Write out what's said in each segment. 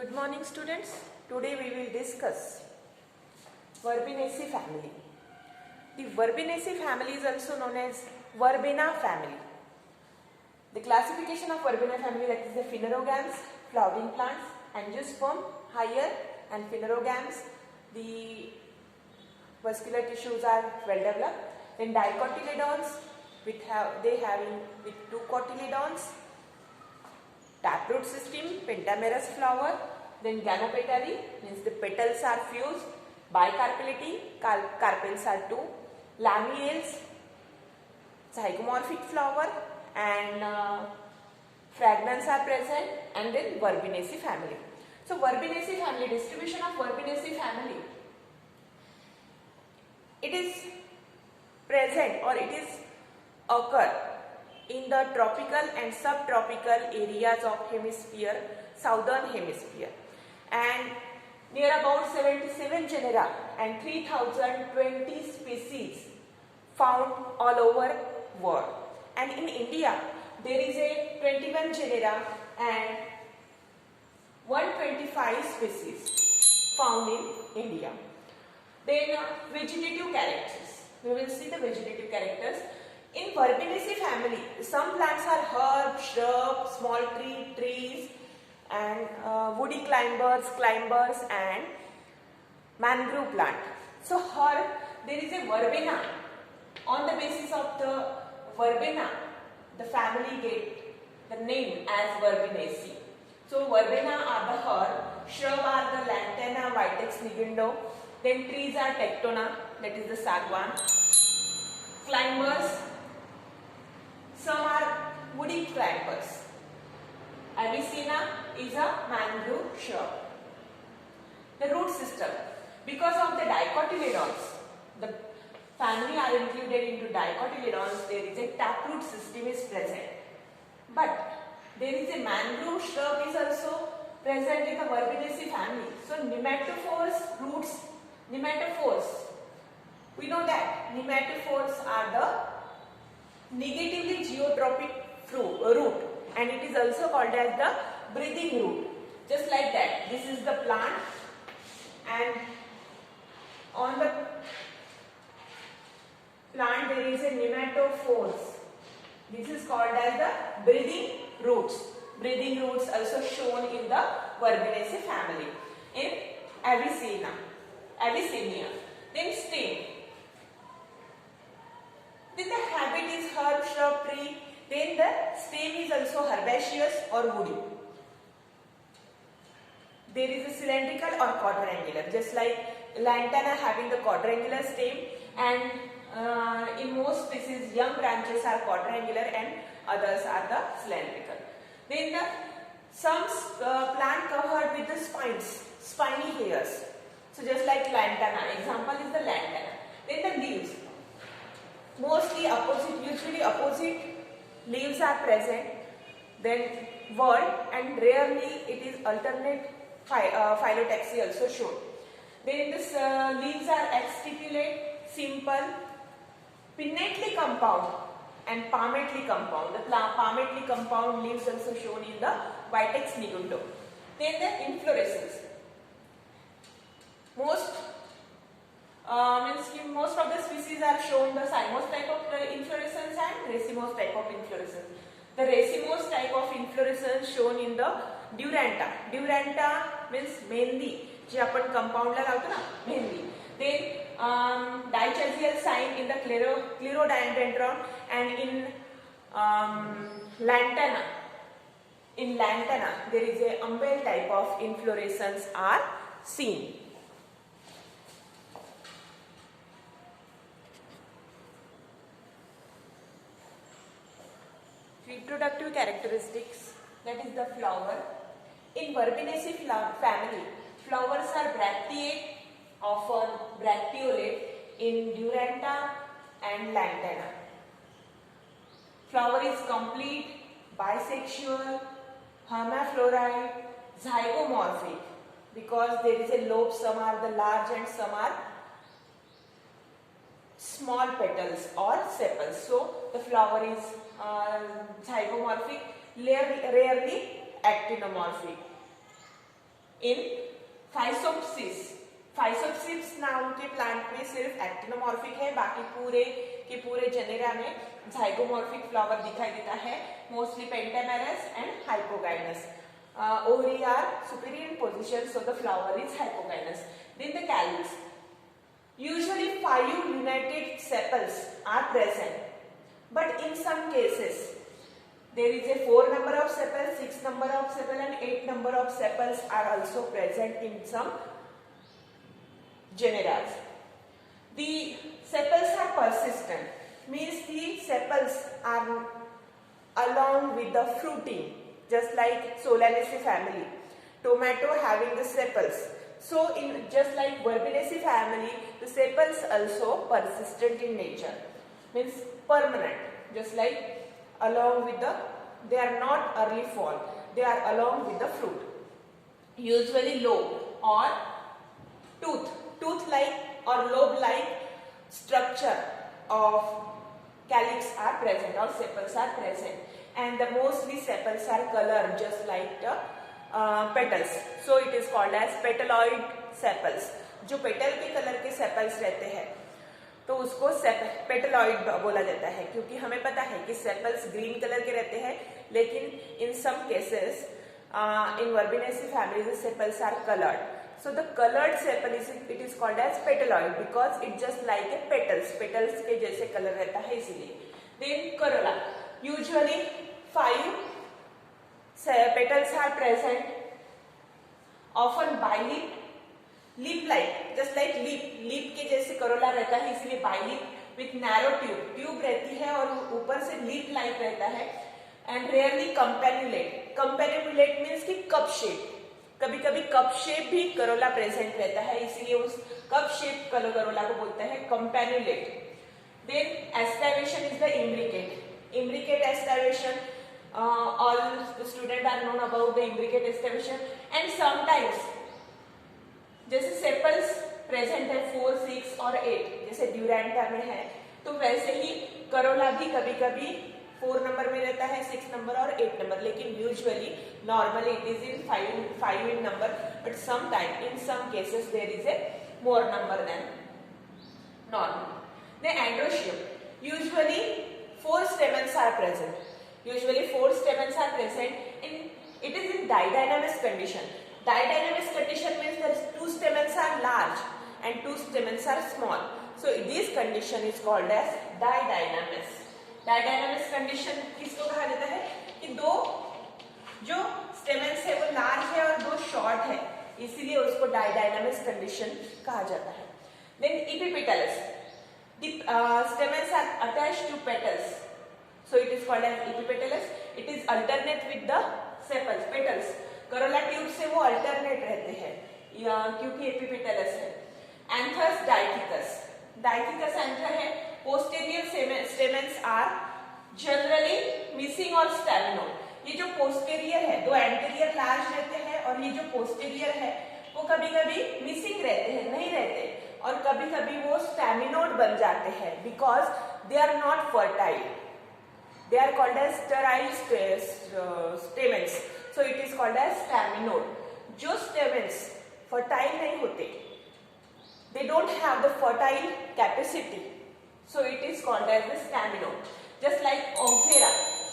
Good morning students. Today we will discuss Verbenaceae family. The Verbenaceae family is also known as Verbena family. The classification of Verbena family, that is the phanerogams, flowering plants, angiosperm, higher and phanerogams. The vascular tissues are well developed. Then dicotyledons with two cotyledons. Taproot system, pentamerous flower. Then ganopetally means the petals are fused. Bicarpellity, carpels are two. Lamelles, zygomorphic flower, and fragrance are present. And then Verbenaceae family. So Verbenaceae family, distribution of Verbenaceae family. It is present or it is occur in the tropical and subtropical areas of hemisphere, southern hemisphere, and near about 77 genera and 3020 species found all over world. And in India there is a 21 genera and 125 species found in India. Then vegetative characters. We will see the vegetative characters. In Verbenaceae family, some plants are herb, shrub, small trees, and woody climbers, and mangrove plant. So here there is a verbena. On the basis of the verbena, the family get the name as Verbenaceae. So verbena are the herb, shrub are the lantana, vitex nigundo. Then trees are tectona, that is the sagwan. Climbers, some are woody climbers. Avicenna is a mangrove shrub. The root system, because of the dicotyledons, the family are included into dicotyledons, there is a taproot system is present. But there is a mangrove shrub is also present in the Verbenaceae family. So nematophores, roots, nematophores. We know that nematophores are the negatively geotropic root, and it is also called as the breathing root. Just like that, this is the plant, and on the plant there is a nematophores. This is called as the breathing roots. Breathing roots also shown in the Verbenaceae family. In Avicenna, then stem. Then the habit is herb, shrub, tree. Then the stem is also herbaceous or woody. There is a cylindrical or quadrangular, just like lantana having the quadrangular stem, and in most species young branches are quadrangular and others are the cylindrical. Then some plant covered with the spiny hairs. So just like lantana, example is the lantana. Then the leaves. Mostly usually opposite leaves are present, then word, and rarely it is alternate phyllotaxy also shown. Then this leaves are exstipulant, simple, pinnately compound and palmately compound. The palmately compound leaves also shown in the vitex nigundo. Then the inflorescence. Most of the species are shown the cymose type of inflorescence and racemose type of inflorescence. The racemose type of inflorescence shown in the Duranta. Duranta means mehndi, जे आपण कंपाउंडला लावतो ना mehndi. Then dichasial sign in the clerodendron, and in lantana. In lantana there is a umbel type of inflorescence are seen. Reproductive characteristics, that is the flower. In Verbenaceae family, flowers are bracteate, often bracteolate in Duranta and lantana. Flower is complete, bisexual, hermaphrodite, zygomorphic, because there is a lobe, some are the large and some are small petals or sepals. So the flower is zygomorphic, rarely actinomorphic. इन फाइसोप्सिस। फाइसोप्सिस नाम के plant में सिर्फ actinomorphic है, बाकी पूरे के पूरे genera में जाइगोमॉर्फिक फ्लावर दिखाई देता है, mostly pentamerous and hypogynous. Ovary are superior in position, so the flower is hypogynous. Then the calyx. Usually 5 united sepals are present, but in some cases there is a 4 number of sepals, 6 number of sepals and 8 number of sepals are also present in some genera. The sepals are persistent, means the sepals are along with the fruiting, just like Solanaceae family. Tomato having the sepals. So in just like Verbenaceae family, the sepals also persistent in nature, means permanent, just like along with the, they are not early fall, they are along with the fruit. Usually lobe or tooth like or lobe like structure of calyx are present or sepals are present, and the mostly sepals are colored just like the petals, so it is called as petaloid sepals. जो petal के colour के sepals रहते हैं तो उसको पेटलॉइड बोला जाता है, क्योंकि हमें पता है कि सेपल्स ग्रीन कलर के रहते हैं, लेकिन in some cases in Verbenaceae family the sepals are coloured. So the colored sepal it is called as petaloid because it just like a petals के जैसे कलर रहता है इसीलिए. Then corolla. Usually 5 petals are present, often bilip, leaf-like, just like leaf के जैसे corolla रहता है इसीलिए bilip with narrow tube रहती है और ऊपर से leaf-like रहता है, and rarely campanulate means कि cup shape. कभी कभी कप शेप भी करोला प्रेजेंट रहता है, इसीलिए उस कप शेप करोला को बोलते हैं campanulate. Then aestivation is the imbricate aestivation. All the student are known about the imbricate aestivation. And sometimes जैसे सेपल्स प्रेजेंट है 4, 6 और 8 जैसे ड्यूरेंटा में है, तो वैसे ही करोला भी कभी कभी 4 नंबर में रहता है, 6 नंबर और 8 नंबर, लेकिन usually normally it is in 5 in number, but sometime in some cases there is a more number than normal. The androecium, usually 4 stamens are present. It is in didynamous condition. Didynamous condition means that 2 stamens are large and 2 stamens are small. So this condition is called as didynamous. Didynamous condition किसको कहा जाता है कि 2 जो stamens है वो large है और 2 शॉर्ट है, इसीलिए उसको डायडायनामिस कंडीशन कहा जाता है. Then epipetalous, the stamens are attached to petals, so it is called as epipetalous. It is alternate with the sepals. Petals corolla tube से वो अल्टरनेट रहते हैं क्योंकि एपिपेटलस है. एंथस डाइथिकस एंथर है. Posterior stamens are generally missing और staminode. ये जो पोस्टीरियर है, 2 एंटीरियर लार्ज रहते हैं और ये जो पोस्टीरियर है वो कभी कभी मिसिंग रहते हैं, नहीं रहते, और कभी कभी वो स्टैमिनोड बन जाते हैं because they are not fertile. They are called as sterile stamens, so it is called as staminode. जो स्टेमेंस फर्टाइल नहीं होते, they don't have the fertile capacity, so it is called as the staminode. Just like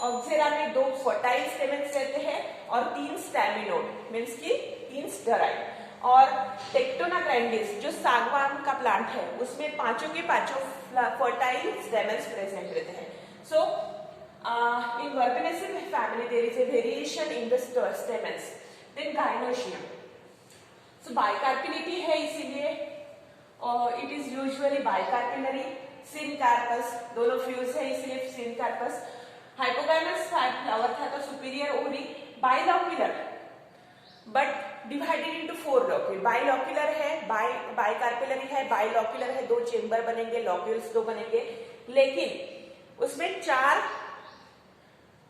oxera में 2 fertile stamens रहते हैं और 3 staminode, means कि 3 sterile. और tectona grandis जो सागवान का प्लांट है उसमें 5 के 5 fertile stamens present रहते हैं. So in Verbenaceae family there is a variation in the stamens. Then gynoecium, so bicarpellity है इसीलिए it is usually bicarpellary. Syncarpous दोनों फ्यूज है इसलिए सिनकार्पस. हाइपोगाइनस फ्लावर था तो superior ovary. Bilocular but divided into 4 locule. Bilocular है, bicarpellary है, बाइलॉक्यूलर है, 2 चेंबर बनेंगे, लॉक्यूल्स 2 बनेंगे, लेकिन उसमें 4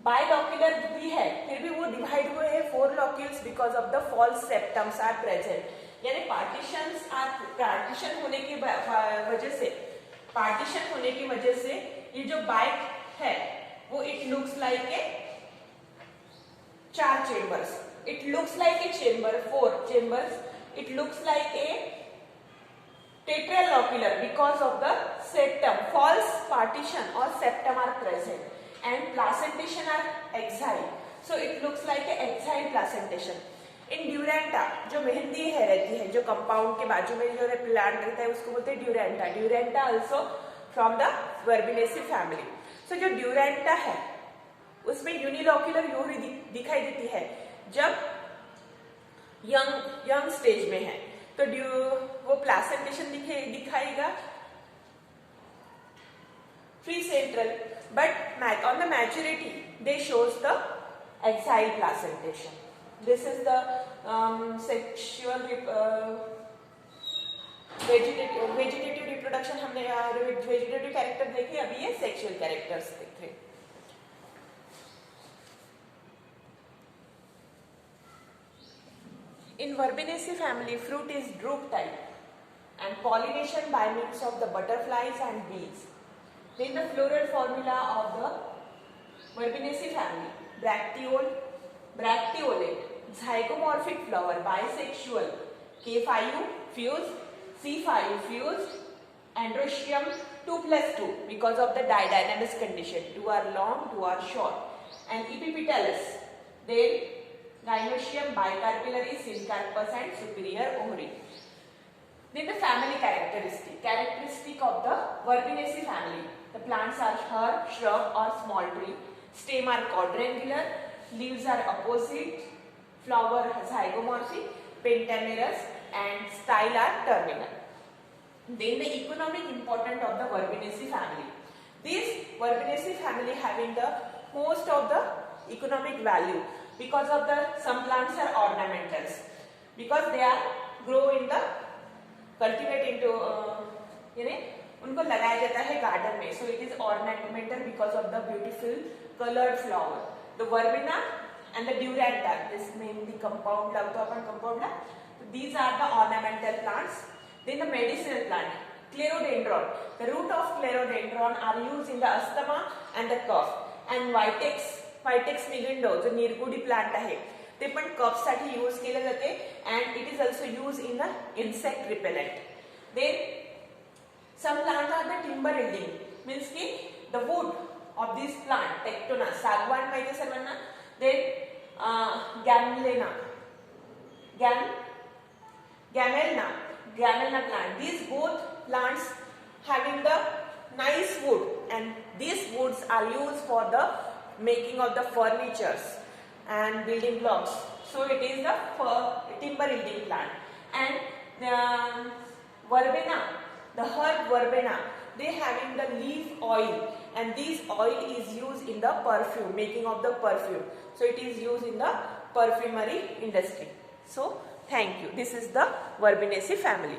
बाइलॉक्यूलर भी है, फिर भी वो डिवाइड हुए हैं 4 locules because of the false septums are present. यानी पार्टीशन होने की वजह से ये जो बाइक है वो it looks like a 4 chambers. It looks like a chamber, 4 chambers. It looks like a tetralocular because of the septum, false partition or septum are present, and placentation are exile. So it looks like a exile placentation. In ड्यूरेंटा, जो मेहंदी है रहती है, जो compound के बाजू में जो plant रहता है उसको बोलते हैं Duranta. Duranta also from the Verbenaceae family. So जो ड्यूरेंटा है उसमें यूनिलोक्यूलर यूरी दिखाई देती है जब यंग स्टेज में है, तो वो प्लासेंटेशन दिखाएगा free central, but on the maturity they shows the axile placentation. This is the sexual vegetative reproduction. हमने वेजिटेटिव कैरेक्टर देखे, अभी ये सेक्सुअल कैरेक्टर्स देख रहे. In Verbenaceae family, fruit is drupe type and pollination by means of the butterflies and bees. Then the floral formula of the Verbenaceae family: bracteolate, zygomorphic flower, bisexual, K5 fused, C5 fused, androecium 2+2 because of the didynamous condition. 2 are long, 2 are short, and epipetalous. Then Gynoecium bicarpillary, syncarpus and superior ovary. Then the family characteristic of the Verbenaceae family. The plants are herb, shrub or small tree. Stem are quadrangular, leaves are opposite, flower zygomorphic, pentamerous and style are terminal. Then the economic importance of the Verbenaceae family. This Verbenaceae family having the most of the economic value because of the some plants are ornamentals, because they are grow in the cultivate into उनको लगाया जाता है garden में. So it is ornamental because of the beautiful colored flower. The verbena and the duranta, this means the compound ला, तो अपन compound La. These are the ornamental plants. Then the medicinal plant, Clerodendron. The root of Clerodendron are used in the asthma and the cough. And Vitex nigrando, जो Nirgudi plant आहे ते पण कफ साठी use केले जाते, and it is also used in the insect repellent. Then some plants are the timber yielding, means की the wood of this plant, Tectona, सागवान माहिती सर्वांना. Then gamelna plant. These both plants having the nice wood, and these woods are used for the making of the furnitures and building blocks. So it is the timber yielding plant. And verbena, the herb verbena, they having the leaf oil, and this oil is used in the perfume, making of the perfume. So it is used in the perfumery industry. So thank you. This is the Verbenaceae family.